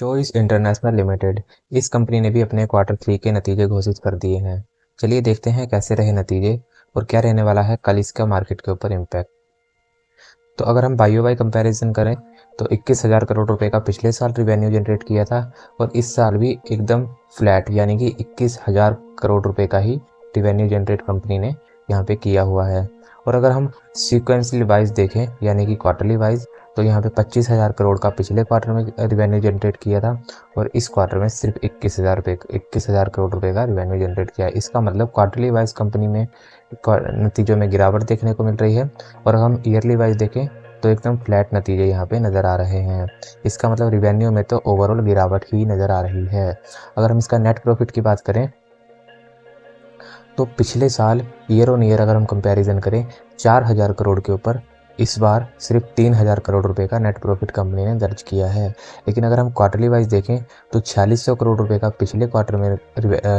Choice international limited इस company ने भी अपने क्वार्टर 3 के नतीजे घोषित कर दिए हैं। चलिए देखते हैं कैसे रहे नतीजे और क्या रहने वाला है कल इसका मार्केट के ऊपर इम्पैक्ट। तो अगर हम बाई बाई कंपैरिजन करें तो 21,000 करोड़ रुपए का पिछले साल रिवेन्यू जनरेट किया था और इस साल भी एकदम फ्लैट यानी कि 21,000 करोड़ रुपए का ही रिवेन्यू जनरेट कंपनी ने यहाँ पे किया हुआ है। और अगर हम सीक्वेंसली वाइज देखें यानी कि क्वार्टरली वाइज तो यहाँ पे 25,000 करोड़ का पिछले क्वार्टर में रिवेन्यू जनरेट किया था और इस क्वार्टर में सिर्फ 21,000 करोड़ रुपए का रिवेन्यू जनरेट किया है। इसका मतलब क्वार्टरली वाइज कंपनी में नतीजों में गिरावट देखने को मिल रही है। और हम ईयरली वाइज देखें तो एकदम फ्लैट नतीजे यहाँ पे नज़र आ रहे हैं। इसका मतलब रिवेन्यू में तो ओवरऑल गिरावट ही नज़र आ रही है। अगर हम इसका नेट प्रॉफिट की बात करें तो पिछले साल ईयर ऑन ईयर अगर हम कंपैरिजन करें 4,000 करोड़ के ऊपर इस बार सिर्फ 3,000 करोड़ रुपए का नेट प्रॉफिट कंपनी ने दर्ज किया है। लेकिन अगर हम क्वार्टरली वाइज देखें तो 4600 करोड़ रुपए का पिछले क्वार्टर में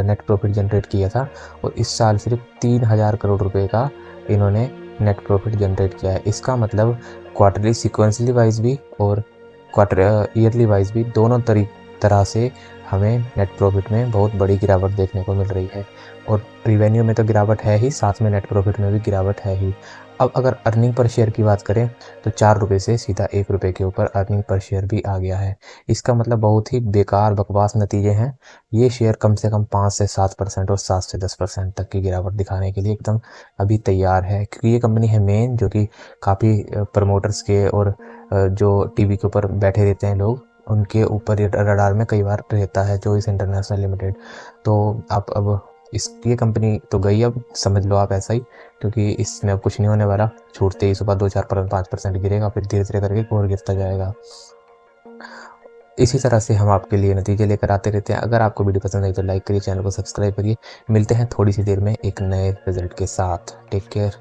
नेट प्रॉफिट जनरेट किया था और इस साल सिर्फ 3,000 करोड़ रुपए का इन्होंने नेट प्रॉफिट जनरेट किया है। इसका मतलब क्वार्टरली सीक्वेंसली वाइज भी और क्वार्टर ईयरली वाइज भी दोनों तरह से हमें नेट प्रॉफिट में बहुत बड़ी गिरावट देखने को मिल रही है। और रिवेन्यू में तो गिरावट है ही, साथ में नेट प्रॉफिट में भी गिरावट है ही। अब अगर अर्निंग पर शेयर की बात करें तो 4 रुपये से सीधा 1 रुपये के ऊपर अर्निंग पर शेयर भी आ गया है। इसका मतलब बहुत ही बेकार बकवास नतीजे हैं। ये शेयर कम से कम 5 से 7% और 7 से 10% तक की गिरावट दिखाने के लिए एकदम अभी तैयार है, क्योंकि ये कंपनी है मेन जो कि काफ़ी प्रमोटर्स के और जो टीवी के ऊपर बैठे रहते हैं लोग उनके ऊपर रडार में कई बार रहता है चॉइस इंटरनेशनल लिमिटेड। तो आप अब ये कंपनी तो गई, अब समझ लो आप ऐसा ही, क्योंकि इसमें अब कुछ नहीं होने वाला। छूटते ही सुबह 2-4-5% गिरेगा, फिर धीरे धीरे करके और गिरता जाएगा। इसी तरह से हम आपके लिए नतीजे लेकर आते रहते हैं। अगर आपको वीडियो पसंद आई तो लाइक करिए, चैनल को सब्सक्राइब करिए। मिलते हैं थोड़ी सी देर में एक नए रिजल्ट के साथ। Take care.